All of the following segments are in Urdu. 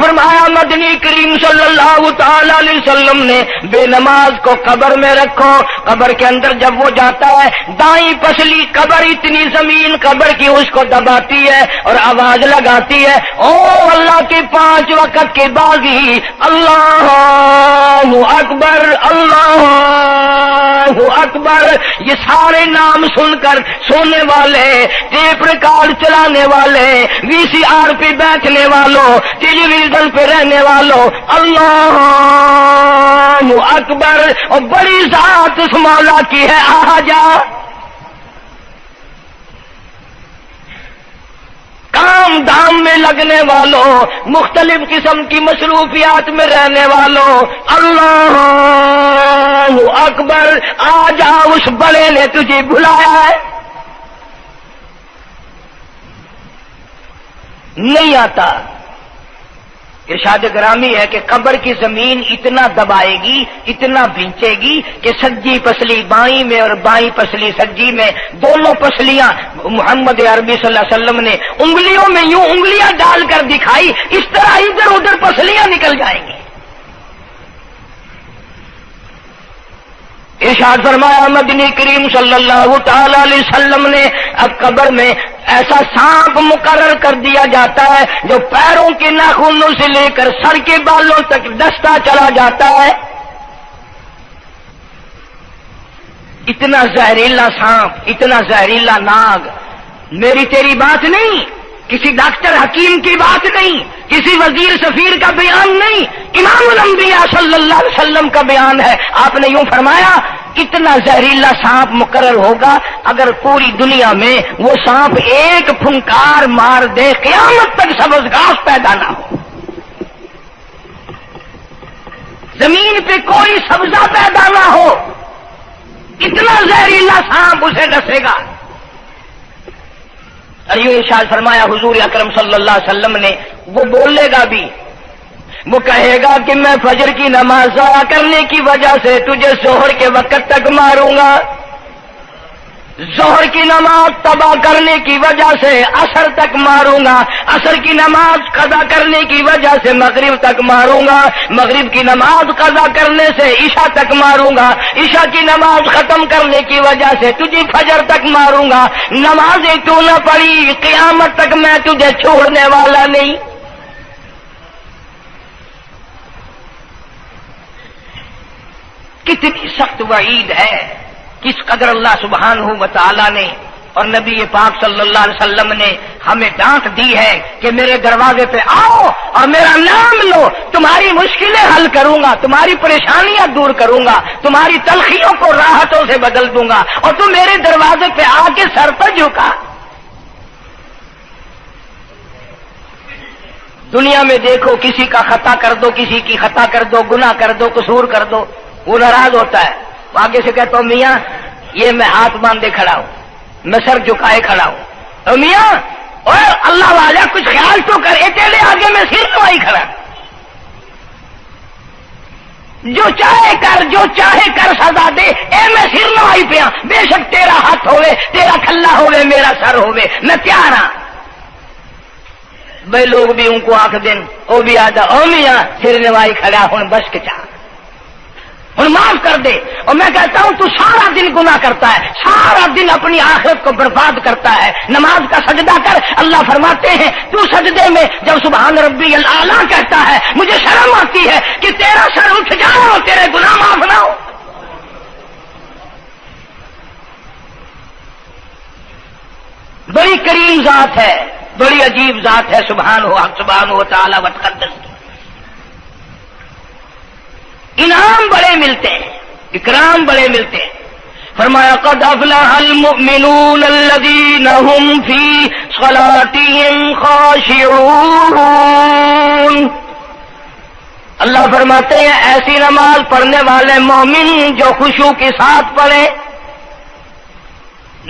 فرمایا مدنی کریم صلی اللہ تعالی علیہ وسلم نے بے نماز کو قبر میں رکھو. قبر کے اندر جب وہ جاتا ہے دائیں پسلی قبر اتنی زمین قبر کی اس کو دباتی ہے اور آواز لگاتی ہے او اللہ کی 5 وقت کی بازی اللہ اکبر اللہ اکبر. یہ سارے نام سن کر سونے والے، ٹیپ ریکارڈ چلانے والے، وی سی آر پہ بیٹھنے والوں، ٹیلی ویژن پہ رہنے والوں اللہ اکبر. اور بڑی ذات اس مولا کی ہے آ جا. کام دام میں لگنے والوں، مختلف قسم کی مصروفیات میں رہنے والوں اللہ اکبر. آ جا اس بڑے نے تجھے بلایا ہے. نہیں آتا. ارشاد گرامی ہے کہ قبر کی زمین اتنا دبائے گی، اتنا بھینچے گی کہ سجی پسلی بائیں میں اور بائیں پسلی سجی میں، دونوں پسلیاں محمد عربی صلی اللہ علیہ وسلم نے انگلیوں میں یوں انگلیاں ڈال کر دکھائی، اس طرح ادھر ادھر پسلیاں نکل جائیں گی. ارشاد فرمایا مدنی کریم صلی اللہ تعالی علیہ وسلم نے اب قبر میں ایسا سانپ مقرر کر دیا جاتا ہے جو پیروں کے ناخنوں سے لے کر سر کے بالوں تک ڈستا چلا جاتا ہے. اتنا زہریلا سانپ، اتنا زہریلا ناگ. میری تیری بات نہیں، کسی ڈاکٹر حکیم کی بات نہیں، کسی وزیر سفیر کا بیان نہیں، امام الانبیاء صلی اللہ علیہ وسلم کا بیان ہے. آپ نے یوں فرمایا اتنا زہریلا سانپ مقرر ہوگا اگر پوری دنیا میں وہ سانپ ایک پھنکار مار دے قیامت تک سبز گھاس پیدا نہ ہو، زمین پہ کوئی سبزہ پیدا نہ ہو، اتنا زہریلا سانپ اسے ڈسے گا. اور یوں ارشاد فرمایا حضور اکرم صلی اللہ علیہ وسلم نے، وہ بولے گا بھی، وہ کہے گا کہ میں فجر کی نماز ضائع کرنے کی وجہ سے تجھے ظہر کے وقت تک ماروں گا، ظہر کی نماز تباہ کرنے کی وجہ سے عصر تک ماروں گا، عصر کی نماز قضا کرنے کی وجہ سے مغرب تک ماروں گا، مغرب کی نماز قضا کرنے سے عشاء تک ماروں گا، عشاء کی نماز ختم کرنے کی وجہ سے تجھے فجر تک ماروں گا. نمازیں تو نہ پڑھی قیامت تک میں تجھے چھوڑنے والا نہیں. کتنی سخت وعید ہے، کس قدر اللہ سبحانہ و تعالی نے اور نبی پاک صلی اللہ علیہ وسلم نے ہمیں ڈانٹ دی ہے کہ میرے دروازے پہ آؤ اور میرا نام لو، تمہاری مشکلیں حل کروں گا، تمہاری پریشانیاں دور کروں گا، تمہاری تلخیوں کو راحتوں سے بدل دوں گا، اور تم میرے دروازے پہ آ کے سر پر جھکا. دنیا میں دیکھو کسی کا خطا کر دو، کسی کی خطا کر دو، گناہ کر دو، قصور کر دو، وہ ناراض ہوتا ہے. آگے سے کہتا ہوں میاں یہ میں ہاتھ باندھے کھڑا ہوں، میں سر جھکائے کھڑا ہوں، تو میاں اور اللہ والا کچھ خیال تو کر، تیرے آگے میں سر نوائی کھڑا، جو چاہے کر، جو چاہے کر سزا دے، اے میں سر نوائی پہ ہوں، بے شک تیرا ہاتھ ہوئے، تیرا کھلا ہوئے، میرا سر ہوئے، میں تیار ہاں. بھائی لوگ بھی ان کو آنکھ دن وہ بھی آدھا او میاں سر نوائی کھڑا ہوں، بس کے چاہ اور معاف کر دے. اور میں کہتا ہوں تو سارا دن گناہ کرتا ہے، سارا دن اپنی آخرت کو برباد کرتا ہے. نماز کا سجدہ کر، اللہ فرماتے ہیں تو سجدے میں جب سبحان ربی الاعلیٰ کہتا ہے مجھے شرم آتی ہے کہ تیرا سر اٹھ جائے اور تیرے گناہ معاف نہ ہو. بڑی کریم ذات ہے، بڑی عجیب ذات ہے سبحانہ و تعالی و تقدس. انعام بڑے ملتے ہیں، اکرام بڑے ملتے ہیں. فرمایا قد افلح المؤمنون الذين هم في صلاتهم خاشعون. اللہ فرماتے ہیں ایسی نماز پڑھنے والے مومن جو خشوع کے ساتھ پڑھیں،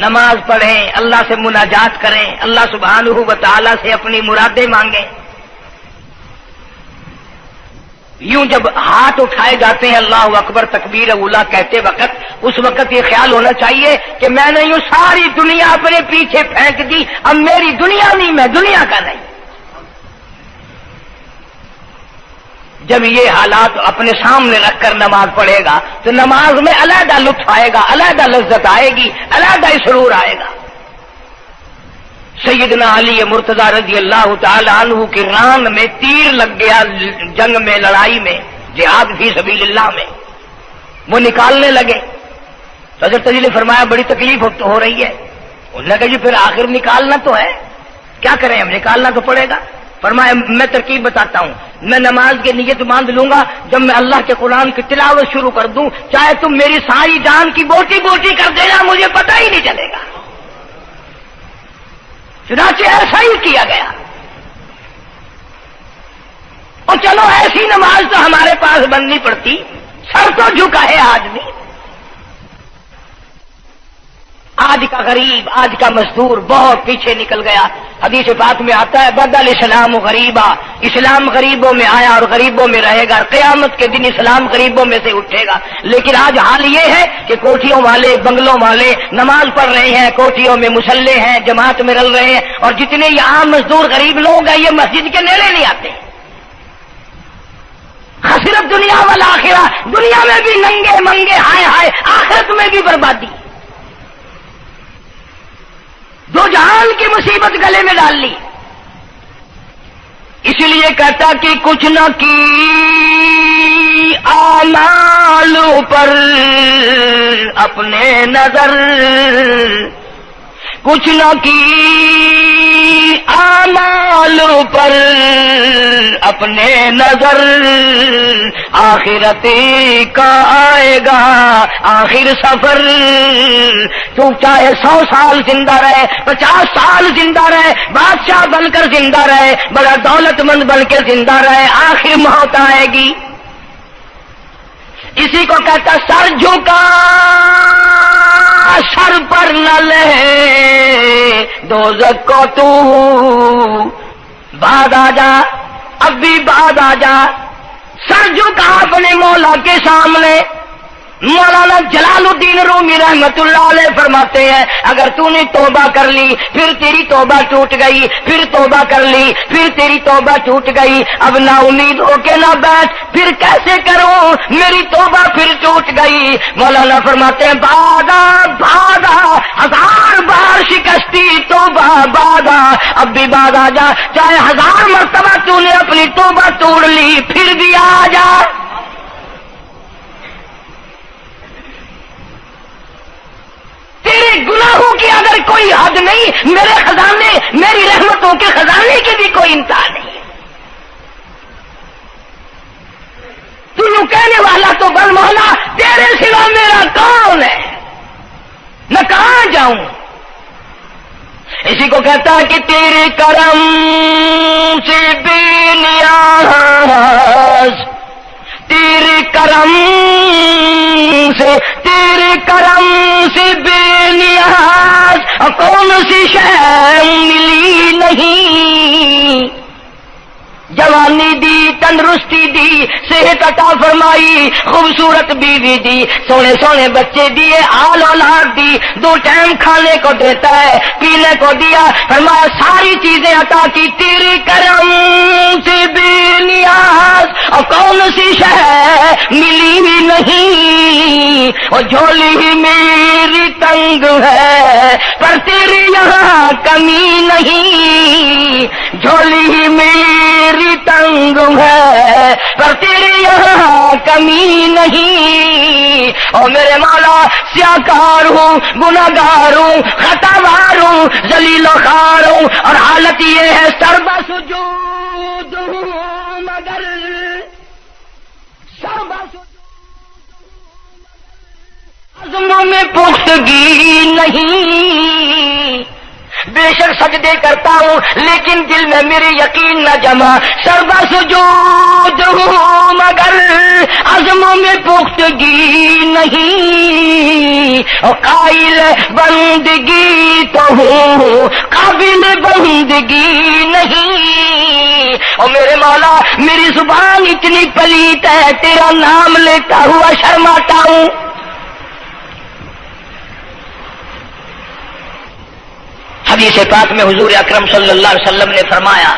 نماز پڑھیں، اللہ سے مناجات کریں، اللہ سبحانہ و تعالی سے اپنی مرادیں مانگیں. یوں جب ہاتھ اٹھائے جاتے ہیں اللہ اکبر تکبیر اولا کہتے وقت، اس وقت یہ خیال ہونا چاہیے کہ میں نے یوں ساری دنیا اپنے پیچھے پھینک دی، اب میری دنیا نہیں، میں دنیا کا نہیں. جب یہ حالات اپنے سامنے رکھ کر نماز پڑھے گا تو نماز میں علیحدہ لطف آئے گا، علیحدہ لذت آئے گی، علیحدہ سرور آئے گا۔ سیدنا علی مرتضی رضی اللہ تعالی عنہ کی ران میں تیر لگ گیا، جنگ میں، لڑائی میں، جہاد فی سبیل اللہ میں، وہ نکالنے لگے تو حضرت علی نے فرمایا بڑی تکلیف ہو رہی ہے۔ انہوں نے کہا جی پھر آخر نکالنا تو ہے، کیا کریں ہم، نکالنا تو پڑے گا۔ فرمایا میں ترکیب بتاتا ہوں، میں نماز کی نیت باندھ لوں گا، جب میں اللہ کے قرآن کی تلاوت شروع کر دوں چاہے تم میری ساری جان کی بوٹی بوٹی کر دینا، مجھے پتہ ہی نہیں چلے گا۔ چنانچہ ایسا ہی کیا گیا۔ اور چلو ایسی نماز تو ہمارے پاس بننی پڑتی، سر تو جھکا ہے آدمی۔ آج کا غریب، آج کا مزدور بہت پیچھے نکل گیا۔ حدیث پاک میں آتا ہے بدل اسلام غریبا، اسلام غریبوں میں آیا اور غریبوں میں رہے گا، قیامت کے دن اسلام غریبوں میں سے اٹھے گا۔ لیکن آج حال یہ ہے کہ کوٹھیوں والے، بنگلوں والے نماز پڑھ رہے ہیں، کوٹھیوں میں مصلے ہیں، جماعت میں رل رہے ہیں، اور جتنے یہ عام مزدور غریب لوگ ہیں یہ مسجد کے نیڑے نہیں آتے۔ خسرت دنیا والآخرہ، دنیا میں بھی ننگے منگے، ہائے ہائے، آخرت میں بھی بربادی، دو جہان کی مصیبت گلے میں ڈال لی۔ اس لیے کہتا کہ کچھ نہ کی اعمال پر اپنے نظر، کچھ نہ کی اعمال پر اپنے نظر، آخرت کا آئے گا آخر سفر۔ تو چاہے 100 سال زندہ رہے، 50 سال زندہ رہے، بادشاہ بن کر زندہ رہے، بڑا دولت مند بن کے زندہ رہے، آخر موت آئے گی۔ اسی کو کہتا سر جھکا سر پر نہ لے دوزخ کو تو، بعد آ جا، اب بھی بعد آ جا۔ سر جھکا اپنے مولا کے سامنے۔ مولانا جلال الدین رومی رحمت اللہ علیہ فرماتے ہیں اگر تو نے توبہ کر لی پھر تیری توبہ ٹوٹ گئی، پھر توبہ کر لی پھر تیری توبہ ٹوٹ گئی، اب نا امید ہو کے نہ بیٹھ، پھر کیسے کروں، میری توبہ پھر ٹوٹ گئی۔ مولانا فرماتے ہیں بادا بادا، 1000 بار شکستی توبہ بادا، اب بھی بعد آ جا، چاہے 1000 مرتبہ تو نے اپنی توبہ توڑ لی پھر بھی آ جا۔ تیرے گناہوں کی اگر کوئی حد نہیں، میرے خزانے، میری رحمتوں کے خزانے کی بھی کوئی انتہا نہیں۔ تو یوں کہنے والا تو بل مولا تیرے سوا میرا کون ہے، میں کہاں جاؤں۔ اسی کو کہتا ہے کہ تیرے کرم سے بے نیاز، تیرے کرم سے، تیرے کرم سے بے نیاز، کون سی شے ملی نہیں، جوانی دی، تندرستی دی، صحت عطا فرمائی، خوبصورت بیوی دی، سونے سونے بچے دیے، آل اولاد دی، 2 ٹائم کھانے کو دیتا ہے، پینے کو دیا، فرمایا ساری چیزیں عطا کی، تیرے کرم سے بے نیاز، اور کون سی شے ملی ہی نہیں، اور جھولی ہی میری تنگ ہے پر تیرے یہاں کمی نہیں، جھولی ہی میری تنگ ہے پر تیرے یہاں کمی نہیں۔ اور میرے مولا سیاکار ہوں، گناہگار ہوں، خطاوار ہوں، ذلیل و خوار ہوں، اور حالت یہ ہے سربا سجود ہوں مگر، سربا عزموں میں پختگی نہیں، بے شک سجدے کرتا ہوں لیکن دل میں میرے یقین نہ جمع، سربا سجود ہوں مگر عزموں میں پختگی نہیں، اور قائل بندگی تو ہوں قابل بندگی نہیں۔ اور میرے مولا میری زبان اتنی پلیت ہے تیرا نام لیتا ہوا شرماتا ہوں۔ حدیث پاک میں حضور اکرم صلی اللہ علیہ وسلم نے فرمایا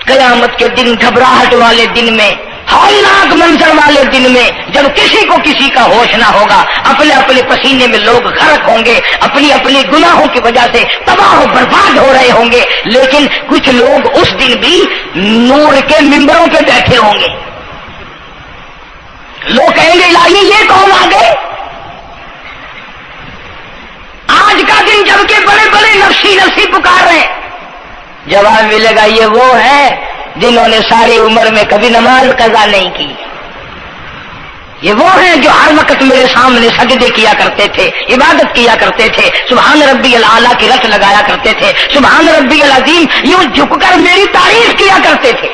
قیامت کے دن گھبراہٹ والے دن میں، ہولناک منظر والے دن میں، جب کسی کو کسی کا ہوش نہ ہوگا، اپنے اپنے پسینے میں لوگ غرق ہوں گے، اپنی اپنی گناہوں کی وجہ سے تباہ و برباد ہو رہے ہوں گے، لیکن کچھ لوگ اس دن بھی نور کے ممبروں پہ بیٹھے ہوں گے. لوگ کہیں گے الہی یہ کون آ گئے؟ آج کا دن جب کہ بڑے بڑے نفسی پکار رہے ہیں، جواب ملے گا یہ وہ ہے جنہوں نے ساری عمر میں کبھی نماز قضا نہیں کی. یہ وہ ہیں جو ہر وقت میرے سامنے سجدے کیا کرتے تھے، عبادت کیا کرتے تھے، سبحان ربی الاعلیٰ کی رت لگایا کرتے تھے، سبحان ربی العظیم یوں جھک کر میری تعریف کیا کرتے تھے.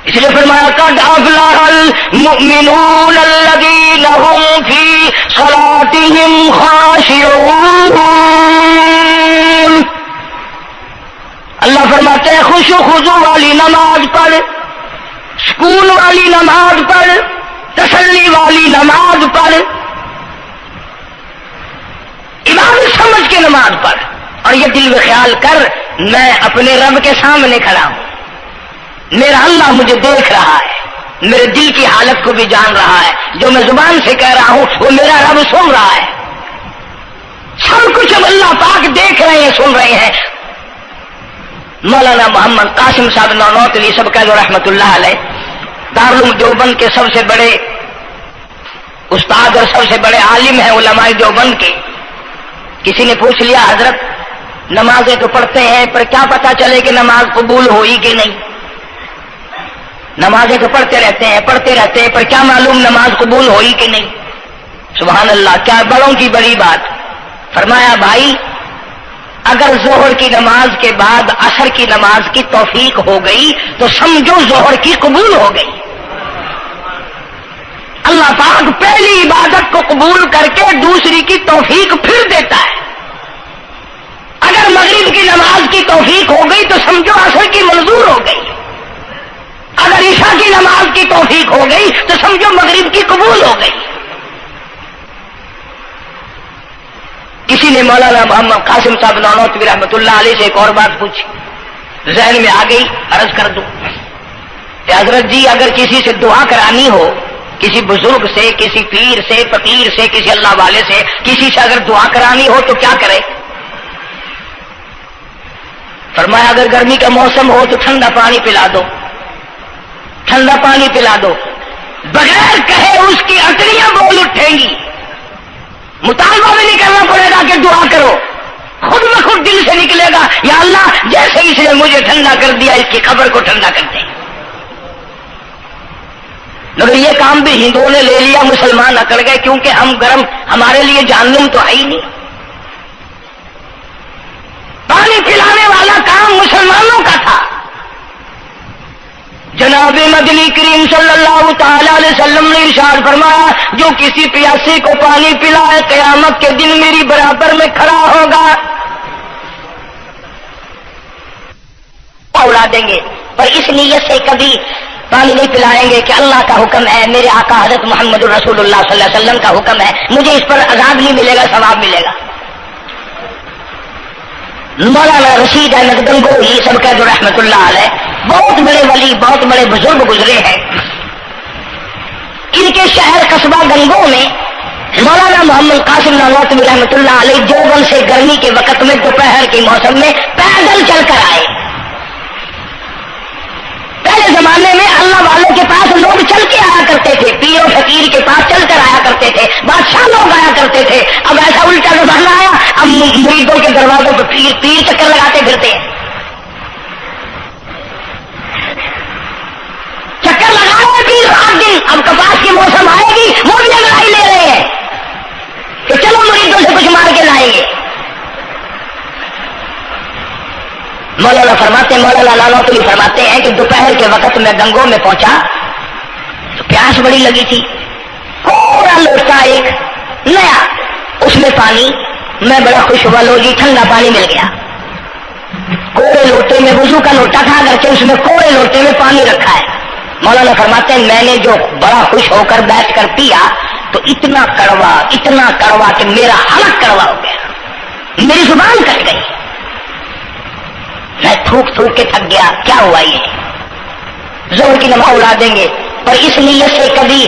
اس لیے فرمایا قد افلح المؤمنون الذین هم فی صلاتهم خاشعون. اللہ فرماتے ہیں خوش و خضوع والی نماز پڑھ، سکون والی نماز پڑھ، تسلی والی نماز پڑھ، عبادت سمجھ کے نماز پڑھ، اور یہ دل میں خیال کر میں اپنے رب کے سامنے کھڑا ہوں، میرا اللہ مجھے دیکھ رہا ہے، میرے دل کی حالت کو بھی جان رہا ہے، جو میں زبان سے کہہ رہا ہوں وہ میرا رب سن رہا ہے. سب کچھ اب اللہ پاک دیکھ رہے ہیں، سن رہے ہیں. مولانا محمد قاسم صاحب نانوتوی سب کا جو رحمت اللہ علیہ دارالعلوم دیوبند کے سب سے بڑے استاد اور سب سے بڑے عالم ہیں علماء دیوبند کے. کسی نے پوچھ لیا حضرت نمازیں تو پڑھتے ہیں پر کیا پتا چلے کہ نماز قبول ہوئی کہ نہیں؟ نمازیں تو پڑھتے رہتے ہیں پر کیا معلوم نماز قبول ہوئی کہ نہیں؟ سبحان اللہ، کیا بڑوں کی بڑی بات. فرمایا بھائی اگر ظہر کی نماز کے بعد عصر کی نماز کی توفیق ہو گئی تو سمجھو ظہر کی قبول ہو گئی. اللہ پاک پہلی عبادت کو قبول کر کے دوسری کی توفیق پھر دیتا ہے. اگر مغرب کی نماز کی توفیق ہو گئی تو سمجھو عصر کی منظور ہو گئی. اگر عشاء کی نماز کی توفیق ہو گئی تو سمجھو مغرب کی قبول ہو گئی. کسی نے مولانا محمد قاسم صاحب نانوتوی رحمۃ اللہ علیہ سے ایک اور بات پوچھی، ذہن میں آ گئی، عرض کر دوں کہ حضرت جی اگر کسی سے دعا کرانی ہو، کسی بزرگ سے، کسی پیر سے، فقیر سے، کسی اللہ والے سے، کسی سے اگر دعا کرانی ہو تو کیا کرے؟ فرمایا اگر گرمی کا موسم ہو تو ٹھنڈا پانی پلا دو، ٹھنڈا پانی پلا دو، بغیر کہے اس کی اٹڑیاں بول اٹھیں گی. مطالبہ بھی نہیں کرنا پڑے گا کہ دعا کرو، خود بخود دل سے نکلے گا یا اللہ جیسے اس نے مجھے ٹھنڈا کر دیا اس کی قبر کو ٹھنڈا کر دیں. مگر یہ کام بھی ہندوؤں نے لے لیا، مسلمان اکڑ گئے کیونکہ ہم گرم، ہمارے لیے جہنم تو ہے ہی نہیں. پانی پلانے والا کام مسلمانوں کا تھا. جناب مدنی کریم صلی اللہ تعالی علیہ وسلم نے ارشاد فرمایا جو کسی پیاسے کو پانی پلائے قیامت کے دن میری برابر میں کھڑا ہوگا. اڑا دیں گے پر اس نیت سے کبھی پانی نہیں پلائیں گے کہ اللہ کا حکم ہے، میرے آقا حضرت محمد رسول اللہ صلی اللہ علیہ وسلم کا حکم ہے، مجھے اس پر عذاب نہیں ملے گا، ثواب ملے گا. مولانا رشید احمد گنگوہی سب کا جو رحمت اللہ علیہ بہت بڑے ولی، بہت بڑے بزرگ گزرے ہیں. ان کے شہر قصبہ گنگو میں مولانا محمد قاسم نانوتوی رحمۃ اللہ علیہ دیوبند سے گرمی کے وقت میں دوپہر کے موسم میں پیدل چل کر آئے. پہلے زمانے میں اللہ والوں کے پاس لوگ چل کے آیا کرتے تھے، پیر و فقیر کے پاس چل کر آیا کرتے تھے، بادشاہ لوگ آیا کرتے تھے. اب ایسا الٹا زمانہ آیا، اب مریدوں کے دروازوں پہ پیر چکر لگاتے پھرتے ہیں. چکر لگا رہے پیر رات دن. اب کپاس کی موسم آئے گی وہ بھی لڑائی لے رہے ہیں کہ چلو مریدوں سے کچھ مار کے لائیں گے. مولانا نانوتوی فرماتے ہیں کہ دوپہر کے وقت میں گنگو میں پہنچا تو پیاس بڑی لگی تھی. پورا لوٹا ایک نیا اس میں پانی، میں بڑا خوش ہوا، لو جی ٹھنڈا پانی مل گیا. کوڑے لوٹے میں وضو کا لوٹا تھا، اگرچہ اس میں کوڑے لوٹے میں پانی رکھا ہے. مولانا فرماتے ہیں میں نے جو بڑا خوش ہو کر بیٹھ کر پیا تو اتنا کڑوا کہ میرا حلق کڑوا ہو گیا، میری زبان کٹ گئی. میں تھوک تھوک کے تھک گیا، کیا ہوا یہ؟ زہر کی نماز اڑا دیں گے اور اس نیت سے کبھی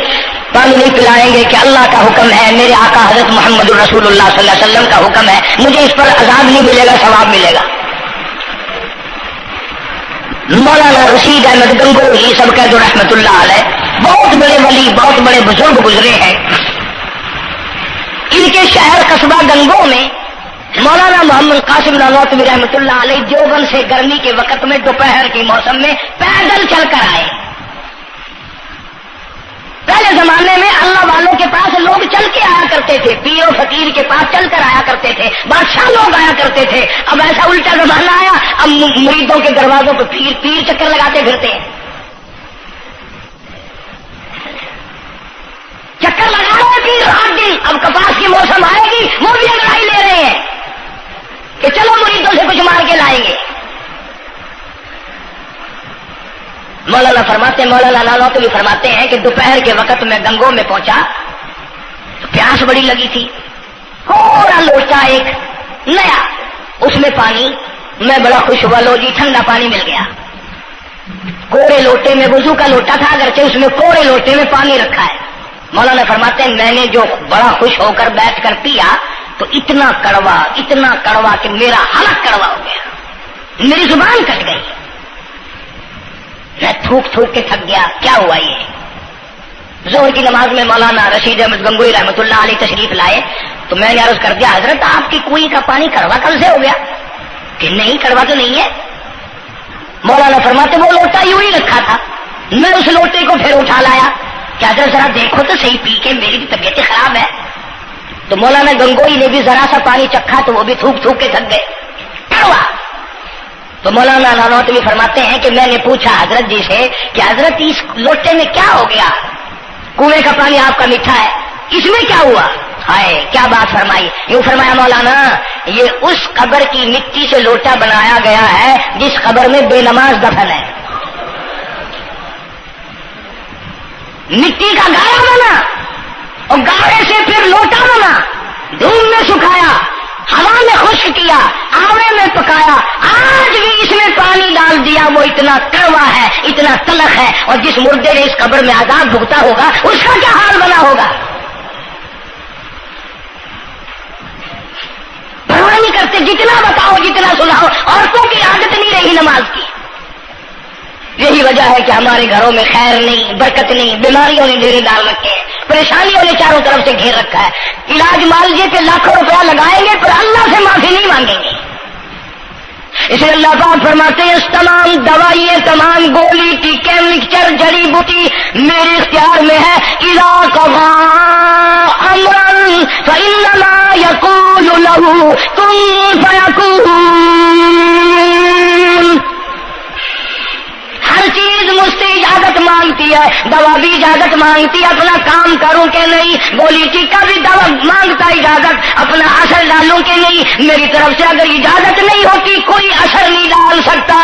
پانی نہیں پلائیں گے کہ اللہ کا حکم ہے، میرے آقا حضرت محمد الرسول اللہ صلی اللہ علیہ وسلم کا حکم ہے، مجھے اس پر عذاب نہیں ملے گا، ثواب ملے گا۔ مولانا رشید احمد گنگوہی سب کہہ دو رحمت اللہ علیہ، بہت بڑے ولی، بہت بڑے بزرگ گزرے ہیں۔ ان کے شہر قصبہ گنگو میں مولانا محمد قاسم نانوتوی رحمت اللہ علیہ دیوبند سے گرمی کے وقت میں دوپہر کے موسم میں پیدل چل کر آئے۔ پہلے زمانے میں اللہ والوں کے پاس لوگ چل کے آیا کرتے تھے، پیر و فقیر کے پاس چل کر آیا کرتے تھے، بادشاہ لوگ آیا کرتے تھے۔ اب ایسا الٹا زمانہ آیا، اب مریدوں کے دروازوں پہ پیر چکر لگاتے پھرتے ہیں، چکر لگا رہے ہیں پیر رات دن۔ اب کپاس کی موسم آئے گی، وہ بھی انگڑائی لے رہے ہیں کہ چلو مریدوں سے کچھ مار کے لائیں گے۔ مولانا نانوتوی فرماتے ہیں کہ دوپہر کے وقت میں گنگو میں پہنچا تو پیاس بڑی لگی تھی، تھوڑا لوٹا ایک نیا، اس میں پانی، میں بڑا خوش ہوا، لو جی ٹھنڈا پانی مل گیا۔ کوڑے لوٹے میں، وضو کا لوٹا تھا اگرچہ اس میں کوڑے لوٹے میں پانی رکھا ہے۔ مولانا فرماتے ہیں میں نے جو بڑا خوش ہو کر بیٹھ کر پیا تو اتنا کڑوا کہ میرا حلق کڑوا ہو گیا، میری زبان کٹ گئی، میں تھوک تھوک کے تھک گیا، کیا ہوا یہ؟ ظہر کی نماز میں مولانا رشید احمد گنگوہی رحمۃ اللہ علیہ تشریف لائے تو میں نے عرض کر دیا حضرت آپ کی کنویں کا پانی کڑوا کل سے ہو گیا؟ کہ نہیں کڑوا تو نہیں ہے۔ مولانا فرماتے وہ لوٹا یوں ہی رکھا تھا، میں اس لوٹے کو پھر اٹھا لایا کہ حضرت ذرا دیکھو تو صحیح پی کے، میری بھی طبیعت خراب ہے۔ تو مولانا گنگوہی نے بھی ذرا سا پانی چکھا تو وہ بھی تھوک تھوک کے تھک گئے، کڑوا۔ تو مولانا نانوتوی فرماتے ہیں کہ میں نے پوچھا حضرت جی سے کہ حضرت اس لوٹے میں کیا ہو گیا؟ کنویں کا پانی آپ کا میٹھا ہے، اس میں کیا ہوا؟ ہائے کیا بات فرمائی، یوں فرمایا مولانا یہ اس قبر کی مٹی سے لوٹا بنایا گیا ہے جس قبر میں بے نماز دفن ہے۔ مٹی کا گاڑا بنا اور گاڑے سے پھر لوٹا بنا، دھوپ میں سکھایا، ہوا میں خشک کیا، آوے میں پکایا، آج بھی اس میں پانی ڈال دیا، وہ اتنا کڑوا ہے، اتنا تلخ ہے، اور جس مردے نے اس قبر میں عذاب بھگتا ہوگا اس کا کیا حال بنا ہوگا؟ پرواہ نہیں کرتے، جتنا بتاؤ جتنا سناؤ، عورتوں کی عادت نہیں رہی نماز کی۔ یہی وجہ ہے کہ ہمارے گھروں میں خیر نہیں، برکت نہیں، بیماریوں نے ڈیرے ڈال رکھے ہیں، پریشانیوں نے چاروں طرف سے گھیر رکھا ہے۔ علاج معالجے پہ لاکھوں روپیہ لگائیں گے پر اللہ سے معافی نہیں مانگیں گے۔ اس لیے اللہ پاک فرماتے ہیں اس تمام دوائیں، تمام گولی ٹیکے مکسچر جڑی بوٹی میرے اختیار میں ہے۔ اذا قضى امرا فانما يقول له كن فيكون۔ ہر چیز مجھ سے اجازت مانگتی ہے، دوا بھی اجازت مانگتی ہے اپنا کام کروں کہ نہیں، گولی ٹیکا بھی دوا مانگتا اجازت اپنا اثر ڈالوں کہ نہیں۔ میری طرف سے اگر اجازت نہیں ہوتی کوئی اثر نہیں ڈال سکتا۔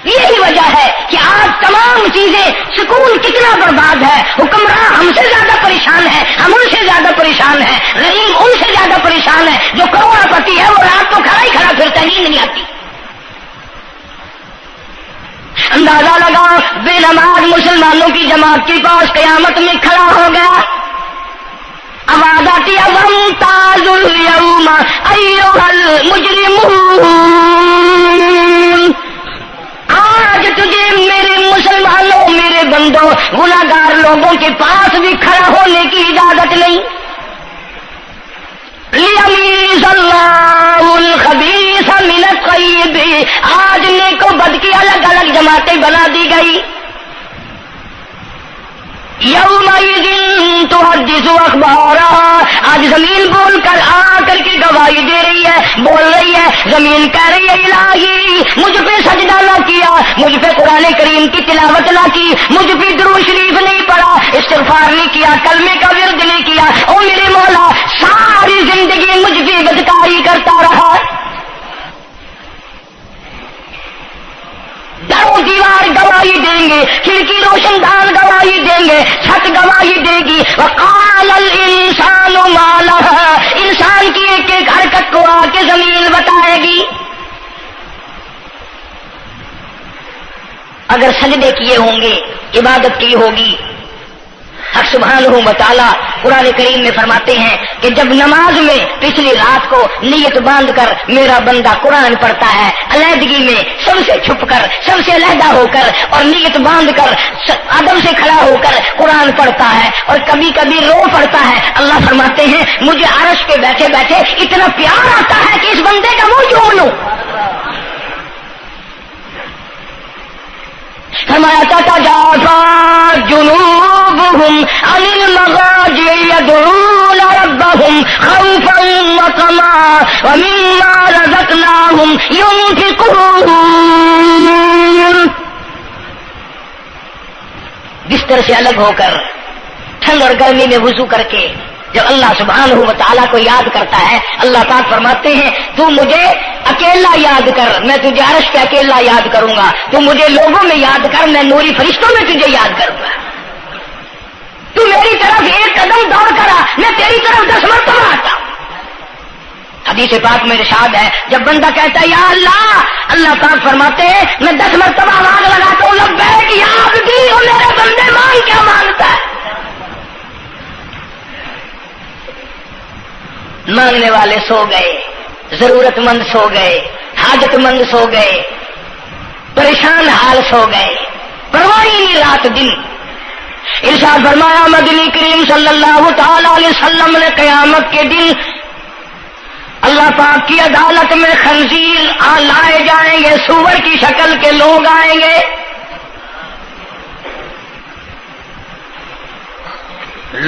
یہی وجہ ہے کہ آج تمام چیزیں، سکون کتنا برباد ہے، حکمراں ہم سے زیادہ پریشان ہے، ہم ان سے زیادہ پریشان ہے، رحیم ان سے زیادہ پریشان ہے، جو کروڑ پتی ہے وہ رات کو کھڑا ہی کھڑا پھرتا ہے، نیند نہیں آتی۔ اندازہ لگا بے نماز مسلمانوں کی جماعت کے پاس قیامت میں کھڑا ہو گیا، آواز آتی ہے وامتازوا اليوم ایھا المجرمون، آج تجھے میرے مسلمانوں، میرے بندوں، گناہگار لوگوں کے پاس بھی کھڑا ہونے کی اجازت نہیں۔ لیمیز اللہ الخبیث من الطیب، آج نیک و بد کی الگ الگ جماعتیں بنا دی گئی۔ یومئذ تحدث اخبارہا، آج زمین بول کر آ کر کے گواہی دے رہی ہے، بول رہی ہے، زمین کہہ رہی ہے الہی مجھ پہ سجدہ نہ کیا، مجھ پہ قرآن کریم کی تلاوت نہ کی، مجھ پہ درود شریف نہیں پڑھا، استغفار نہیں کیا، کلمے کا ورد نہیں کیا، او میرے مولا ساری زندگی مجھ پہ بدکاری کرتا رہا۔ درو دیوار گواہی دیں گے کھڑکی روشندان گواہی دیں گے، چھت گواہی دے گی، وقال الانسان ما لها، انسان کی ایک ایک حرکت کو آ کے زمین بتائے گی۔ اگر سجدے کیے ہوں گے، عبادت کی ہوگی، حق سبحانہ و تعالی قرآن کریم میں فرماتے ہیں کہ جب نماز میں پچھلی رات کو نیت باندھ کر میرا بندہ قرآن پڑھتا ہے، علیحدگی میں سب سے چھپ کر، سب سے علیحدہ ہو کر اور نیت باندھ کر ادب سے کھڑا ہو کر قرآن پڑھتا ہے اور کبھی کبھی رو پڑتا ہے، اللہ فرماتے ہیں مجھے عرش پہ بیٹھے بیٹھے اتنا پیار آتا ہے کہ اس بندے کا منہ چوم لوں۔ فرمایا تتجافى جنوبهم عن المضاجع يدعون ربهم خوفا وطمعا ومما رزقناهم ينفقون۔ بستر سے الگ ہو کر ٹھنڈ اور گرمی میں وضو کر کے جب اللہ سبحانہ و تعالیٰ کو یاد کرتا ہے، اللہ پاک فرماتے ہیں تو مجھے اکیلا یاد کر، میں تجھے عرش پہ اکیلا یاد کروں گا، تو مجھے لوگوں میں یاد کر، میں نوری فرشتوں میں تجھے یاد کروں گا، تو میری طرف ایک قدم دوڑ کرا، میں تیری طرف 10 مرتبہ آتا ہوں۔ حدیث پاک میں ارشاد ہے جب بندہ کہتا ہے یا اللہ، اللہ پاک فرماتے ہیں میں 10 مرتبہ آواز لگاتا ہوں لبیک یا عبدی، اور میرے بندے مان کیا مانگتا ہے؟ مانگنے والے سو گئے، ضرورت مند سو گئے، حاجت مند سو گئے، پریشان حال سو گئے، پرواہ ہی نہیں رات دن۔ ارشاد فرمایا مدنی کریم صلی اللہ تعالی علیہ وسلم نے قیامت کے دن اللہ پاک کی عدالت میں خنزیر لائے جائیں گے، سور کی شکل کے لوگ آئیں گے،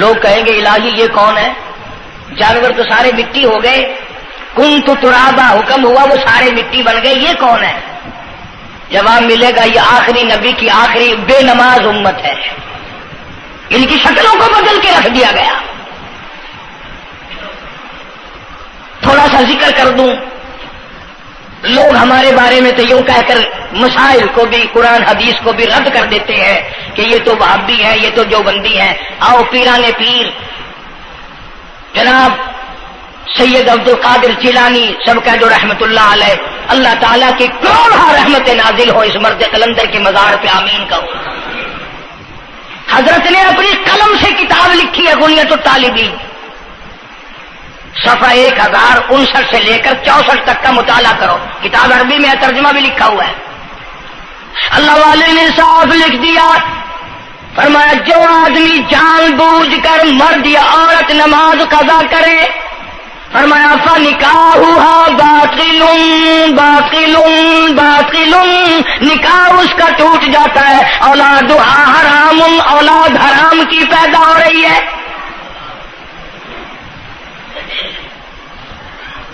لوگ کہیں گے الہی یہ کون ہے؟ جانور تو سارے مٹی ہو گئے، کنت ترابا حکم ہوا وہ سارے مٹی بن گئے، یہ کون ہے؟ جواب ملے گا یہ آخری نبی کی آخری بے نماز امت ہے، ان کی شکلوں کو بدل کے رکھ دیا گیا۔ تھوڑا سا ذکر کر دوں، لوگ ہمارے بارے میں تو یوں کہہ کر مسائل کو بھی، قرآن حدیث کو بھی رد کر دیتے ہیں کہ یہ تو وہابی ہے، یہ تو دیوبندی ہے۔ آؤ پیرانے پیر جناب سید عبد القادر جیلانی سب کا جو رحمت اللہ علیہ، اللہ تعالیٰ کی کروڑہ رحمت نازل ہو اس مرد قلندر کے مزار پہ، آمین کہو۔ حضرت نے اپنی قلم سے کتاب لکھی ہے غنیت الطالبین، صفحہ 1059 سے لے کر 64 تک کا مطالعہ کرو، کتاب عربی میں ہے، ترجمہ بھی لکھا ہوا ہے۔ اللہ والے نے صاف لکھ دیا، فرمایا جو آدمی جان بوجھ کر مرد یا عورت نماز قضا کرے، فرمایا فنکاحها باطل باطل باطل، نکاح اس کا ٹوٹ جاتا ہے، اولادها حرام، اولاد حرام کی پیدا ہو رہی ہے۔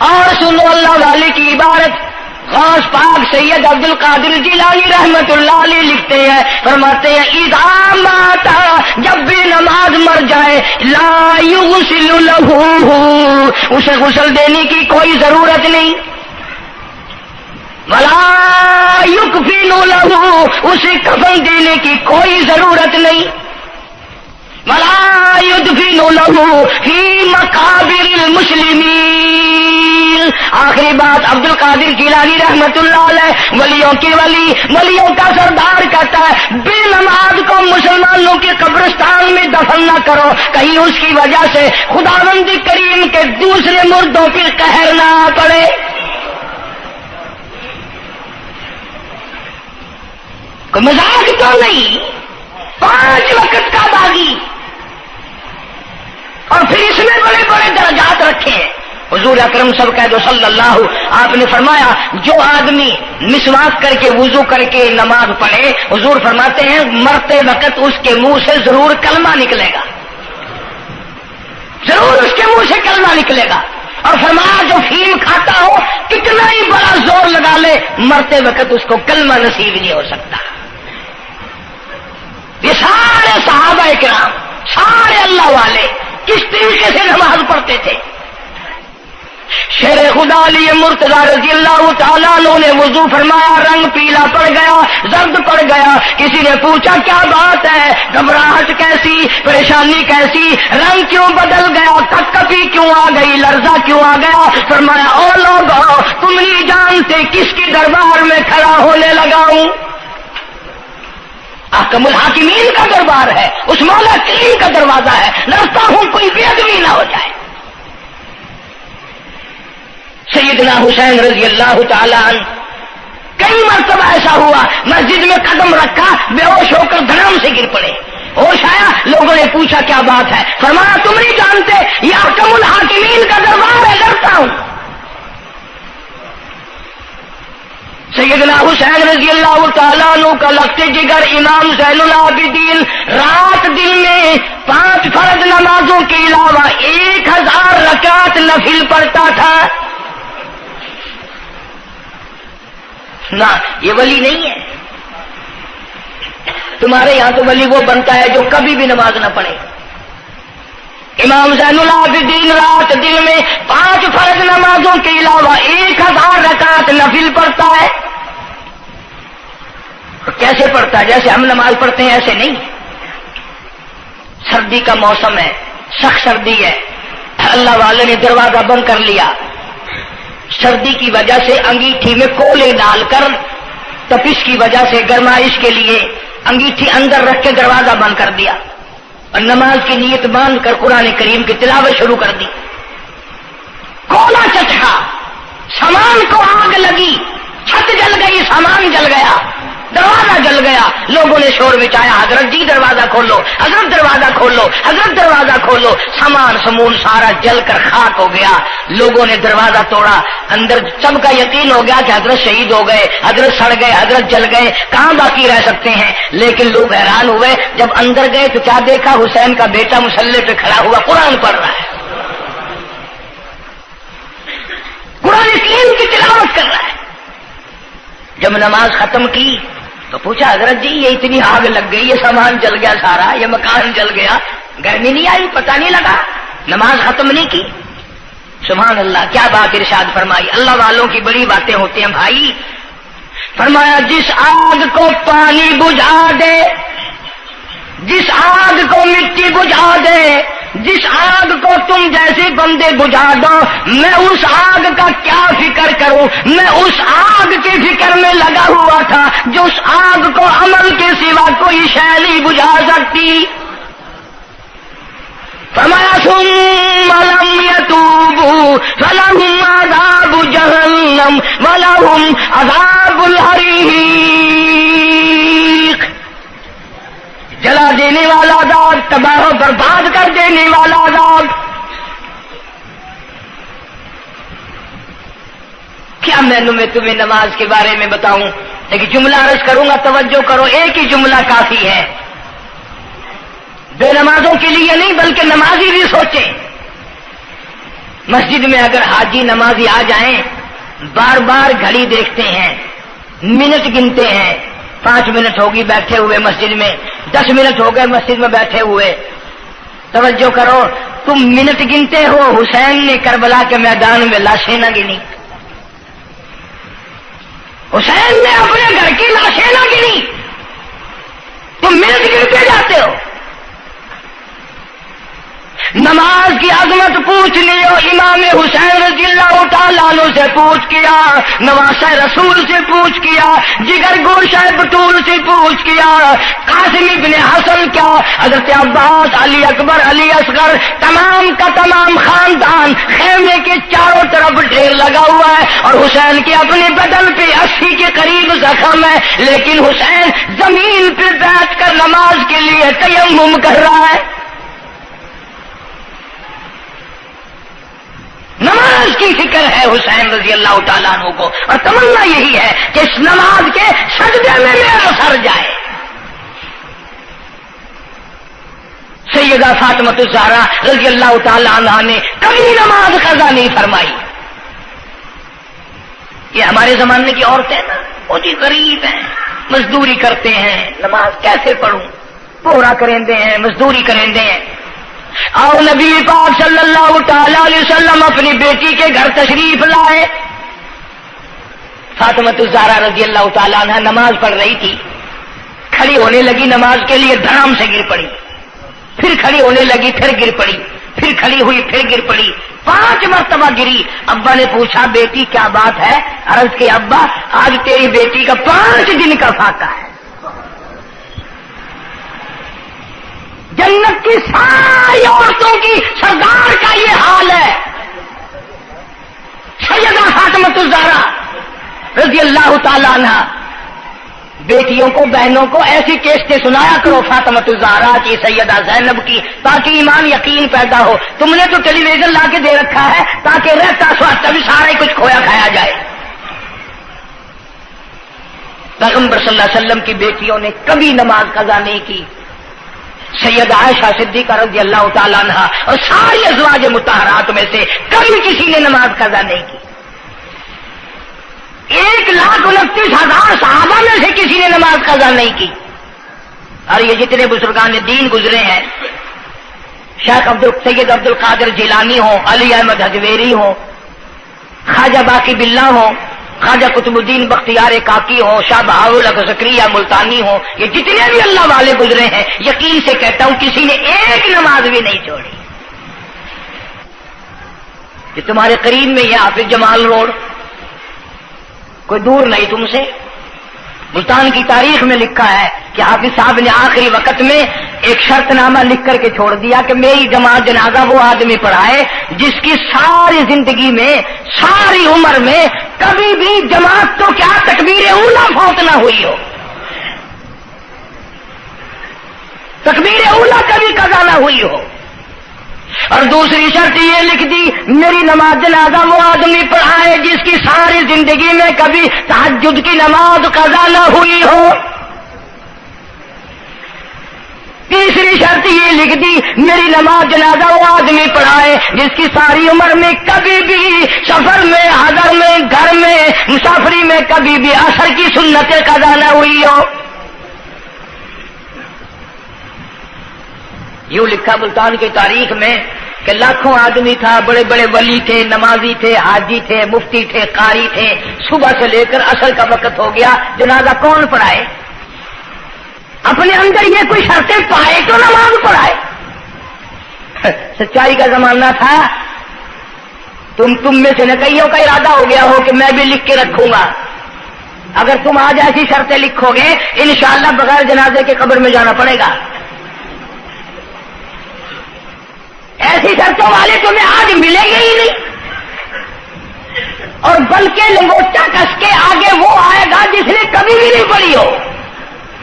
اور سنو اللہ والے کی عبارت، غوث پاک سید عبد القادر جیلانی رحمت اللہ علیہ لکھتے ہیں، فرماتے ہیں اذا مات، جب بھی نماز مر جائے، لا یغسل لہ، اسے غسل دینے کی کوئی ضرورت نہیں، ولا یکفن لہ، اسے کفن دینے کی کوئی ضرورت نہیں، ولا یدفن لہ فی مقابر المسلمین۔ آخری بات عبد القادر جیلانی رحمت اللہ علیہ، ولیوں کے ولی، ولیوں کا سردار کہتا ہے بے نماز کو مسلمانوں کے قبرستان میں دفن نہ کرو، کہیں اس کی وجہ سے خداوند کریم کے دوسرے مردوں پر قہر نہ پڑے۔ کوئی مذاق تو نہیں، 5 وقت کا باغی، اور پھر اس میں بڑے بڑے درجات رکھے ہیں۔ حضور اکرم صلی اللہ آپ نے فرمایا جو آدمی مسواک کر کے وضو کر کے نماز پڑھے، حضور فرماتے ہیں مرتے وقت اس کے منہ سے ضرور کلمہ نکلے گا، ضرور اس کے منہ سے کلمہ نکلے گا۔ اور فرمایا جو فیم کھاتا ہو کتنا ہی بڑا زور لگا لے، مرتے وقت اس کو کلمہ نصیب نہیں ہو سکتا۔ یہ سارے صحابہ کرام، سارے اللہ والے کس طریقے سے نماز پڑھتے تھے؟ شیر خدا علی مرتضی رضی اللہ تعالیٰ عنہ نے وضو فرمایا، رنگ پیلا پڑ گیا، زرد پڑ گیا. کسی نے پوچھا کیا بات ہے، گھبراہٹ کیسی، پریشانی کیسی، رنگ کیوں بدل گیا، کپکپی کیوں آ گئی، لرزہ کیوں آ گیا؟ فرمایا او لوگو تم نہیں جانتے کس کی دربار میں کھڑا ہونے لگا ہوں. احکم الحاکمین کا دربار ہے، اس مولا کریم کا دروازہ ہے، ڈرتا ہوں کوئی بے ادبی نہ ہو جائے. سیدنا حسین رضی اللہ تعالیٰ عنہ کئی مرتبہ ایسا ہوا مسجد میں قدم رکھا، بے ہوش ہو کر دھڑام سے گر پڑے. ہوش آیا، لوگوں نے پوچھا کیا بات ہے، فرمایا تم نہیں جانتے یہ احکم الحاکمین کا دربار ہے، ڈرتا ہوں. سیدنا حسین رضی اللہ تعالیٰ عنہ کا لگتے جگر امام زین العابدین رات دن میں 5 فرض نمازوں کے علاوہ 1000 رکعت نفل پڑھتا تھا. نہ یہ ولی نہیں ہے. تمہارے یہاں تو ولی وہ بنتا ہے جو کبھی بھی نماز نہ پڑھے. امام زین العابدین رات دن میں 5 فرض نمازوں کے علاوہ 1000 رکعت نفل پڑھتا ہے. کیسے پڑھتا ہے؟ جیسے ہم نماز پڑھتے ہیں ایسے نہیں. سردی کا موسم ہے، سخت سردی ہے، اللہ والے نے دروازہ بند کر لیا. سردی کی وجہ سے انگیٹھی میں کولے ڈال کر، تپش کی وجہ سے گرمائش کے لیے انگیٹھی اندر رکھ کے دروازہ بند کر دیا اور نماز کی نیت باندھ کر قرآن کریم کی تلاوت شروع کر دی. کولا چچا، سامان کو آگ لگی، چھت جل گئی، سامان جل گیا، دروازہ جل گیا. لوگوں نے شور مچایا، حضرت جی دروازہ کھولو، حضرت دروازہ کھولو، حضرت دروازہ کھولو. سامان سمون سارا جل کر خاک ہو گیا. لوگوں نے دروازہ توڑا. اندر سب کا یقین ہو گیا کہ حضرت شہید ہو گئے، حضرت سڑ گئے، حضرت جل گئے، کہاں باقی رہ سکتے ہیں. لیکن لوگ حیران ہوئے. جب اندر گئے تو کیا دیکھا؟ حسین کا بیٹا مسلح پہ کھڑا ہوا قرآن پڑھ رہا ہے، قرآن کریم کی تلاوت کر رہا ہے. جب نماز ختم کی تو پوچھا حضرت جی یہ اتنی آگ لگ گئی، یہ سامان جل گیا سارا، یہ مکان جل گیا، گرمی نہیں آئی، پتہ نہیں لگا، نماز ختم نہیں کی؟ سبحان اللہ، کیا بات ارشاد فرمائی. اللہ والوں کی بڑی باتیں ہوتی ہیں بھائی. فرمایا جس آگ کو پانی بجھا دے، جس آگ کو مٹی بجھا دے، جس آگ کو تم جیسے بندے بجھا دو، میں اس آگ کا کیا فکر کروں؟ میں اس آگ کی فکر میں لگا ہوا تھا جو اس آگ کو عمل کے سوا کوئی شے نہیں بجھا سکتی. فرمایا ثم لم يتوبوا فلهم عذاب جہنم ولهم عذاب الحریق. جلا دینے والا عذاب، تباہ و برباد کر دینے والا عذاب. کیا میں تمہیں نماز کے بارے میں بتاؤں؟ لیکن جملہ عرض کروں گا، توجہ کرو، ایک ہی جملہ کافی ہے. بے نمازوں کے لیے نہیں بلکہ نمازی بھی سوچیں. مسجد میں اگر حاجی نمازی آ جائیں، بار بار گھڑی دیکھتے ہیں، منٹ گنتے ہیں، 5 منٹ ہوگی بیٹھے ہوئے مسجد میں، 10 منٹ ہو گئے مسجد میں بیٹھے ہوئے. توجہ کرو، تم منٹ گنتے ہو، حسین نے کربلا کے میدان میں لاشیں نہ گنی. حسین نے اپنے گھر کی لاشیں نہ گنی، تم منٹ گنتے جاتے ہو. نماز کی عظمت پوچھ لیو، امام حسین رضی اللہ تعالیٰ عنہ سے پوچھ کیا، نواسہ رسول سے پوچھ کیا، جگر گوشہ بطول سے پوچھ کیا، قاسم ابن حسن کیا، حضرت عباس، علی اکبر، علی اصغر، تمام کا تمام خاندان خیمے کے چاروں طرف ڈھیر لگا ہوا ہے اور حسین کے اپنے بدن پہ 80 کے قریب زخم ہے، لیکن حسین زمین پہ بیٹھ کر نماز کے لیے تیمم کر رہا ہے. نماز کی فکر ہے حسین رضی اللہ تعالیٰ عنہ کو، اور تمنا یہی ہے کہ اس نماز کے سجدے میں میرا سر جائے. سیدہ فاطمہ الزہرا رضی اللہ تعالیٰ عنہ نے کبھی نماز قضا نہیں فرمائی. یہ ہمارے زمانے کی عورتیں نا بہت ہی غریب ہیں، مزدوری کرتے ہیں، نماز کیسے پڑھوں، پورا کریں دے ہیں، مزدوری کریں دے ہیں. اور نبی پاک صلی اللہ تعالی علیہ وسلم اپنی بیٹی کے گھر تشریف لائے. فاطمہ الزہرا رضی اللہ تعالیٰ عنہ نماز پڑھ رہی تھی. کھڑی ہونے لگی نماز کے لیے، دھڑام سے گر پڑی. پھر کھڑی ہونے لگی، پھر گر پڑی. پھر کھڑی ہوئی، پھر گر پڑی. 5 مرتبہ گری. ابا نے پوچھا بیٹی کیا بات ہے؟ عرض کی ابا آج تیری بیٹی کا 5 دن کا فاقہ ہے. جنت کی ساری عورتوں کی سردار کا یہ حال ہے. سیدہ فاطمہ الزہرا رضی اللہ تعالیٰ عنہ. بیٹیوں کو، بہنوں کو ایسی کیسٹیں سنایا کرو فاطمہ الزہرا کی، سیدہ زینب کی، تاکہ ایمان یقین پیدا ہو. تم نے تو ٹیلی ویژن لا کے دے رکھا ہے تاکہ رہتا سوچتا بھی سارا ہی کچھ کھویا کھایا جائے. پیغمبر صلی اللہ علیہ وسلم کی بیٹیوں نے کبھی نماز قضا نہیں کی. سیدہ عائشہ صدیقہ رضی اللہ تعالیٰ عنہ اور ساری ازواج مطہرات میں سے کبھی کسی نے نماز قضا نہیں کی. 1,29,000 صحابہ میں سے کسی نے نماز قضا نہیں کی. اور یہ جتنے بزرگان دین گزرے ہیں، شیخ سید عبد القادر جیلانی ہوں، علی احمد حجویری ہوں، خواجہ باقی باللہ ہوں، خواجہ قطب الدین بختیار کاکی ہوں، شاہ بہاول زکریا ملتانی ہوں، یہ جتنے بھی اللہ والے گزرے ہیں، یقین سے کہتا ہوں کسی نے ایک نماز بھی نہیں چھوڑی. کہ تمہارے قریب میں یہ حافظ جمال روڈ کوئی دور نہیں تم سے. ملتان کی تاریخ میں لکھا ہے کہ حافظ صاحب نے آخری وقت میں ایک شرط نامہ لکھ کر کے چھوڑ دیا کہ میری جماعت جنازہ وہ آدمی پڑھائے جس کی ساری زندگی میں، ساری عمر میں کبھی بھی جماعت تو کیا تکبیر اولا فوت نہ ہوئی ہو. تکبیر اولا کبھی قضا نہ ہوئی ہو. اور دوسری شرط یہ لکھ دی میری نماز جنازہ وہ آدمی پڑھائے جس کی ساری زندگی میں کبھی تہجد کی نماز قضا نہ ہوئی ہو. تیسری شرط یہ لکھ دی میری نماز جنازہ وہ آدمی پڑھائے جس کی ساری عمر میں کبھی بھی سفر میں، حضر میں، گھر میں، مسافری میں کبھی بھی عصر کی سنتیں قضا نہ ہوئی ہو. یوں لکھا ملتان کی تاریخ میں کہ لاکھوں آدمی تھا، بڑے بڑے ولی تھے، نمازی تھے، حاجی تھے، مفتی تھے، قاری تھے. صبح سے لے کر عصر کا وقت ہو گیا، جنازہ کون پڑھائے؟ اپنے اندر یہ کوئی شرطیں پائے تو نماز پڑھائے. سچائی کا زمانہ تھا. تم میں سے نہ کئیوں کا ارادہ ہو گیا ہو کہ میں بھی لکھ کے رکھوں گا. اگر تم آج ایسی شرطیں لکھو گے انشاءاللہ بغیر جنازے کے قبر میں جانا پڑے گا. ایسی شرطوں والے تمہیں آج ملیں گے ہی نہیں. اور بلکہ لنگوٹا کس کے آگے وہ آئے گا جس نے کبھی بھی نہیں پڑھی ہو.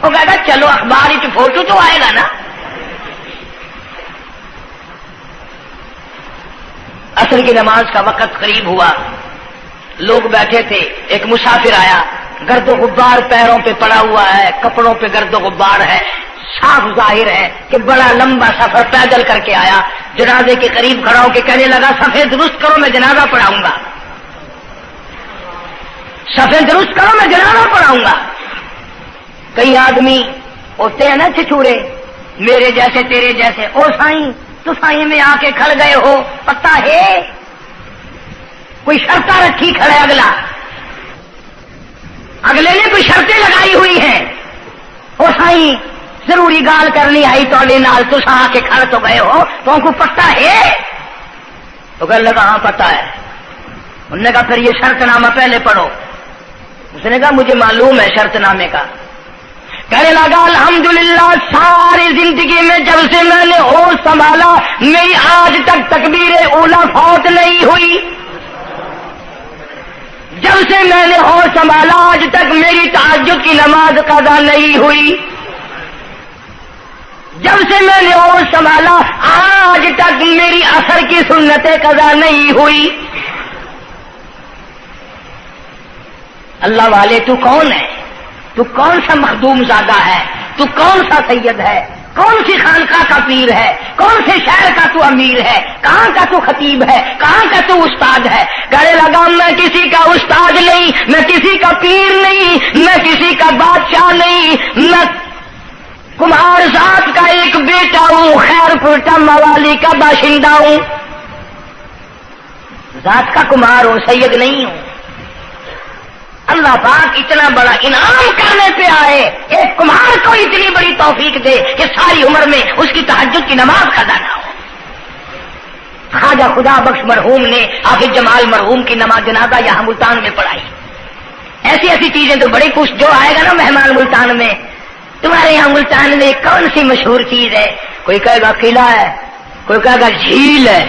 وہ کہے گا چلو اخبار کی فوٹو تو آئے گا نا. عصر کی نماز کا وقت قریب ہوا، لوگ بیٹھے تھے. ایک مسافر آیا، گرد و غبار پیروں پہ پڑا ہوا ہے، کپڑوں پہ گرد و غبار ہے. صاف ظاہر ہے کہ بڑا لمبا سفر پیدل کر کے آیا. جنازے کے قریب کھڑا ہو کے کہنے لگا صفیں درست کرو میں جنازہ پڑھاؤں گا. صفیں درست کرو میں جنازہ پڑھاؤں گا. کئی آدمی ہوتے ہیں نا چھچورے، میرے جیسے تیرے جیسے. او سائیں تو سائیں میں آ کے کھڑ گئے ہو، پتہ ہے کوئی شرطیں رکھی کھڑے، اگلے نے کوئی شرطیں لگائی ہوئی ہیں. او سائیں ضروری گال کرنی آئی تو نال تو آ کے کھڑ تو گئے ہو، تو ان کو پتہ ہے؟ تو کہنے لگا ہاں پتہ ہے. انہوں نے کہا پھر یہ شرط نامہ پہلے پڑھو. اس نے کہا مجھے معلوم ہے شرط نامے کا. کہنے لگا الحمدللہ ساری زندگی میں جب سے میں نے ہوش سنبھالا میری آج تک تکبیر اولا فوت نہیں ہوئی. جب سے میں نے ہوش سنبھالا آج تک میری تہجد کی نماز قضا نہیں ہوئی. جب سے میں نے ہوش سنبھالا آج تک میری عصر کی سنتیں قضا نہیں ہوئی. اللہ والے تو کون ہے؟ تو کون سا مخدوم زادہ ہے؟ تو کون سا سید ہے؟ کون سی خانقاہ کا پیر ہے؟ کون سے شہر کا تو امیر ہے؟ کہاں کا تو خطیب ہے؟ کہاں کا تو استاد ہے؟ کہنے لگا میں کسی کا استاد نہیں، میں کسی کا پیر نہیں، میں کسی کا بادشاہ نہیں، میں کمہار ذات کا ایک بے بیٹا ہوں، خیر پورٹا موالی کا باشندہ ہوں، ذات کا کمار ہوں، سید نہیں ہوں۔ اللہ پاک اتنا بڑا انعام کرنے پہ آئے، ایک کمار کو اتنی بڑی توفیق دے کہ ساری عمر میں اس کی تہجد کی نماز قضا نہ ہو۔ خواجہ خدا بخش مرحوم نے حافظ جمال مرحوم کی نماز جنازہ یہاں ملتان میں پڑھائی۔ ایسی ایسی چیزیں تو بڑی کچھ، جو آئے گا نا مہمان ملتان میں، تمہارے یہاں ملتان میں کون سی مشہور چیز ہے؟ کوئی کہے گا قلعہ ہے، کوئی کہے گا جھیل ہے،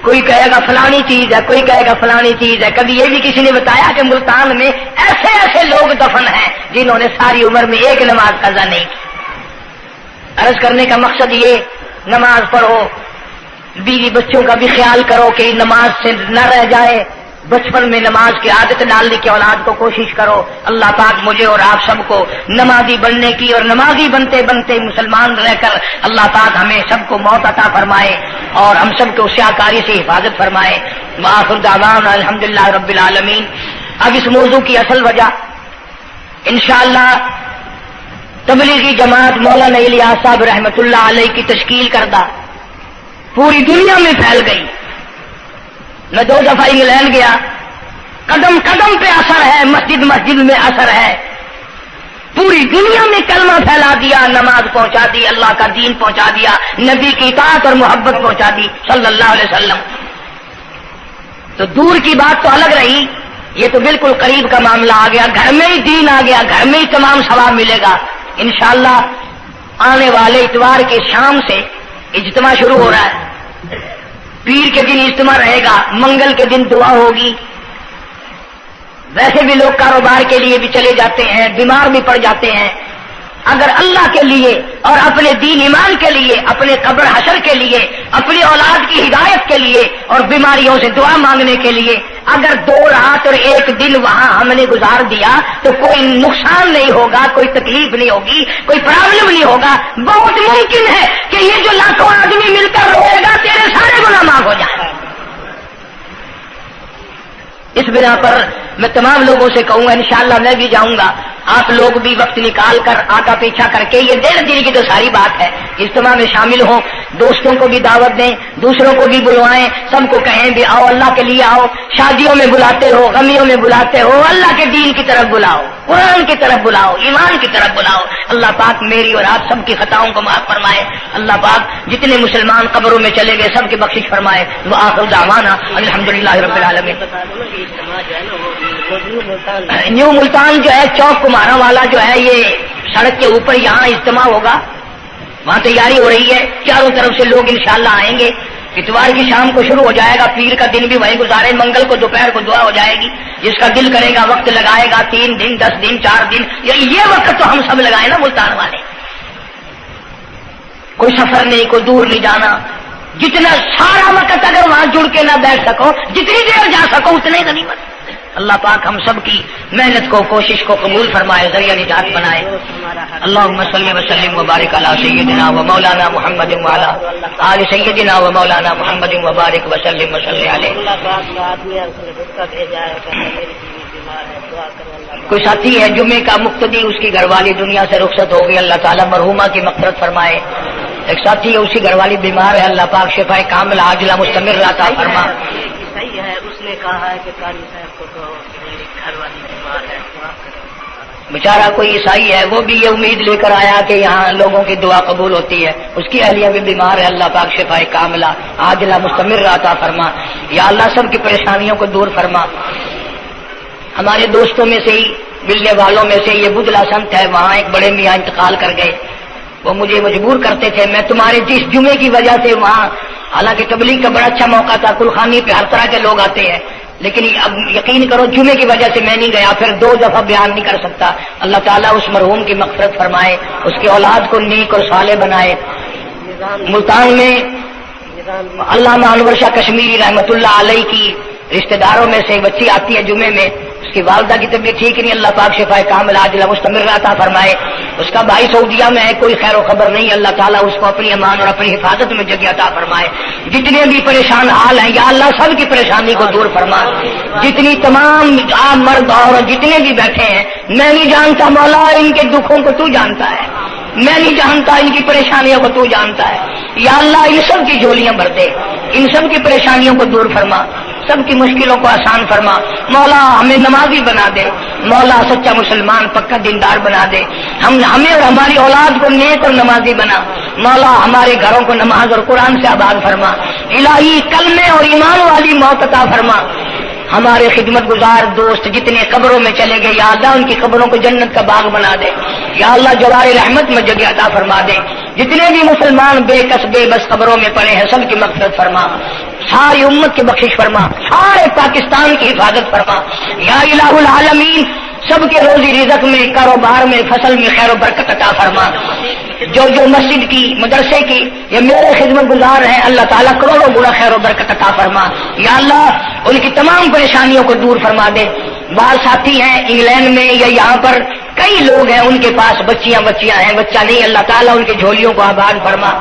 کوئی کہے گا فلانی چیز ہے، کوئی کہے گا فلانی چیز ہے۔ کبھی یہ بھی کسی نے بتایا کہ ملتان میں ایسے ایسے لوگ دفن ہیں جنہوں نے ساری عمر میں ایک نماز قضا نہیں کی۔ عرض کرنے کا مقصد یہ، نماز پڑھو، بیوی بچوں کا بھی خیال کرو کہ نماز سے نہ رہ جائے، بچپن میں نماز کی عادت ڈالنے کی اولاد کو کوشش کرو۔ اللہ پاک مجھے اور آپ سب کو نمازی بننے کی اور نمازی بنتے بنتے مسلمان رہ کر اللہ پاک ہمیں سب کو موت عطا فرمائے اور ہم سب کو سیاکاری سے حفاظت فرمائے۔ وآخر دعوانا الحمدللہ رب العالمین۔ اب اس موضوع کی اصل وجہ انشاءاللہ تبلیغی جماعت مولانا الیاس صاحب رحمۃ اللہ علیہ کی تشکیل کردہ پوری دنیا میں پھیل گئی۔ میں 2 دفعہ انگلینڈ گیا، قدم قدم پہ اثر ہے، مسجد مسجد میں اثر ہے، پوری دنیا میں کلمہ پھیلا دیا، نماز پہنچا دی، اللہ کا دین پہنچا دیا، نبی کی اطاعت اور محبت پہنچا دی صلی اللہ علیہ وسلم۔ تو دور کی بات تو الگ رہی، یہ تو بالکل قریب کا معاملہ آ گیا، گھر میں ہی دین آ گیا، گھر میں ہی تمام ثواب ملے گا انشاءاللہ۔ آنے والے اتوار کے شام سے اجتماع شروع ہو رہا ہے، پیر کے دن اجتماع رہے گا، منگل کے دن دعا ہوگی۔ ویسے بھی لوگ کاروبار کے لیے بھی چلے جاتے ہیں، بیمار بھی پڑ جاتے ہیں، اگر اللہ کے لیے اور اپنے دین ایمان کے لیے، اپنے قبر حشر کے لیے، اپنی اولاد کی ہدایت کے لیے اور بیماریوں سے دعا مانگنے کے لیے اگر 2 رات اور 1 دن وہاں ہم نے گزار دیا تو کوئی نقصان نہیں ہوگا، کوئی تکلیف نہیں ہوگی، کوئی پرابلم نہیں ہوگا۔ بہت ممکن ہے کہ یہ جو لاکھوں آدمی مل کر روئے گا تیرے سارے گناہ معاف ہو جائیں۔ اس بنا پر میں تمام لوگوں سے کہوں گا انشاءاللہ میں بھی جاؤں گا، آپ لوگ بھی وقت نکال کر آگا پیچھا کر کے، یہ 1.5 دن کی تو ساری بات ہے، اجتماع میں شامل ہوں، دوستوں کو بھی دعوت دیں، دوسروں کو بھی بلوائیں، سب کو کہیں بھی آؤ، اللہ کے لیے آؤ، شادیوں میں بلاتے ہو، غمیوں میں بلاتے ہو، اللہ کے دین کی طرف بلاؤ، قرآن کی طرف بلاؤ، ایمان کی طرف بلاؤ۔ اللہ پاک میری اور آپ سب کی خطاؤں کو معاف فرمائے، اللہ پاک جتنے مسلمان قبروں میں چلے گئے سب کی بخشش فرمائے۔ وآخر دعوانا الحمدللہ رب العالمین۔ نیو ملتان جو ہے چوک کمارا والا جو ہے، یہ سڑک کے اوپر یہاں اجتماع ہوگا، وہاں تیاری ہو رہی ہے، چاروں طرف سے لوگ انشاءاللہ آئیں گے۔ اتوار کی شام کو شروع ہو جائے گا، پیر کا دن بھی وہیں گزارے، منگل کو دوپہر کو دعا ہو جائے گی، جس کا دل کرے گا وقت لگائے گا، 3 دن 10 دن 4 دن، یہ وقت تو ہم سب لگائے نا ملتان والے، کوئی سفر نہیں، کوئی دور نہیں جانا، جتنا سارا وقت اگر وہاں جڑ کے نہ بیٹھ سکو، جتنی دیر جا سکو اتنے غنیمت۔ اللہ پاک ہم سب کی محنت کو، کوشش کو قبول فرمائے، ذریعہ نجات بنائے۔ اللہم صلی وسلم وبارک علی سیدنا و مولانا محمد وعلی آل سیدنا و مولانا محمد وبارک وسلم وصلی علیہ۔ کوئی ساتھی ہے جمعے کا مقتدی، اس کی گھر والی دنیا سے رخصت ہو گئی، اللہ تعالیٰ مرحومہ کی مغفرت فرمائے۔ ایک ساتھی ہے، اسی گھر والی بیمار ہے، اللہ پاک شفا کاملہ عاجلہ مستمر عطا فرما۔ صحیح ہے، اس نے کہا ہے کہ قاری صاحب کو کہو کہ میری گھر والی بیمار ہے، بیچارہ کوئی عیسائی ہے، وہ بھی یہ امید لے کر آیا کہ یہاں لوگوں کی دعا قبول ہوتی ہے، اس کی اہلیہ بھی بیمار ہے، اللہ پاک شفا کاملہ عاجلہ مستمر عطا فرما۔ یا اللہ سب کی پریشانیوں کو دور فرما۔ ہمارے دوستوں میں سے ہی، ملنے والوں میں سے یہ بدلا سنت ہے، وہاں ایک بڑے میاں انتقال کر گئے، وہ مجھے مجبور کرتے تھے، میں تمہارے جس جمعے کی وجہ سے وہاں، حالانکہ تبلیغ کا بڑا اچھا موقع تھا، کلخانی پہ ہر طرح کے لوگ آتے ہیں، لیکن اب یقین کرو جمعے کی وجہ سے میں نہیں گیا، پھر 2 دفعہ بیان نہیں کر سکتا۔ اللہ تعالیٰ اس مرحوم کی مغفرت فرمائے، اس کے اولاد کو نیک اور صالح بنائے۔ ملتان میں علامہ انور شاہ کشمیری رحمۃ اللہ علیہ کی رشتہ داروں میں سے ایک بچی آتی ہے جمعے میں، کی والدہ کی طبیعت ٹھیک نہیں، اللہ پاک شفا کامل عاجلہ مستمر عطا فرمائے، اس کا بھائی سعودیہ میں ہے، کوئی خیر و خبر نہیں، اللہ تعالیٰ اس کو اپنی امان اور اپنی حفاظت میں جگہ عطا فرمائے، جتنے بھی پریشان حال ہیں یا اللہ سب کی پریشانی کو دور فرما، جتنی تمام عام مرد اور جتنے بھی بیٹھے ہیں، میں نہیں جانتا مولا ان کے دکھوں کو تو جانتا ہے، میں نہیں جانتا ان کی پریشانیوں کو تو جانتا ہے، یا اللہ ان سب کی جھولیاں بھر دے، ان سب کی پریشانیوں کو دور فرما، سب کی مشکلوں کو آسان فرما، مولا ہمیں نمازی بنا دے، مولا سچا مسلمان پکا دیندار بنا دے، ہمیں اور ہماری اولاد کو نیک اور نمازی بنا، مولا ہمارے گھروں کو نماز اور قرآن سے آباد فرما، الہی کلمے اور ایمان والی موت عطا فرما، ہمارے خدمت گزار دوست جتنے قبروں میں چلے گئے یا اللہ ان کی قبروں کو جنت کا باغ بنا دے، یا اللہ جوار رحمت میں جگہ عطا فرما دے، جتنے بھی مسلمان بے کس بے بس قبروں میں پڑے ہیں سب کی مغفرت فرما، ساری امت کی بخشش فرما، سارے پاکستان کی حفاظت فرما، یا الہ العالمین سب کے روزی رزق میں کاروبار میں فصل میں خیر و برکت عطا فرما، جو مسجد کی مدرسے کی یہ میرے خدمت گزار ہیں اللہ تعالیٰ کروڑوں گنا خیر و برکت عطا فرما، یا اللہ ان کی تمام پریشانیوں کو دور فرما دے، بعض ساتھی ہیں انگلینڈ میں یا یہاں پر کئی لوگ ہیں ان کے پاس بچیاں ہیں، بچہ نہیں، اللہ تعالیٰ ان کی جھولیوں کو آباد فرما،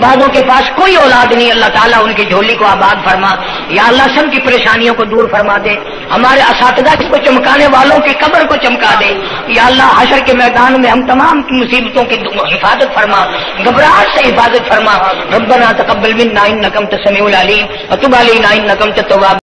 بعضوں کے پاس کوئی اولاد نہیں، اللہ تعالیٰ ان کی جھولی کو آباد فرما، یا اللہ سب کی پریشانیوں کو دور فرما دے، ہمارے اساتذہ کو چمکانے والوں کی قبر کو چمکا دے، یا اللہ حشر کے میدان میں ہم تمام کی مصیبتوں کی حفاظت فرما، گھبراہٹ سے حفاظت فرما، ربنا تقبل منا انک انت السمیع العلیم وتب علینا انک انت التواب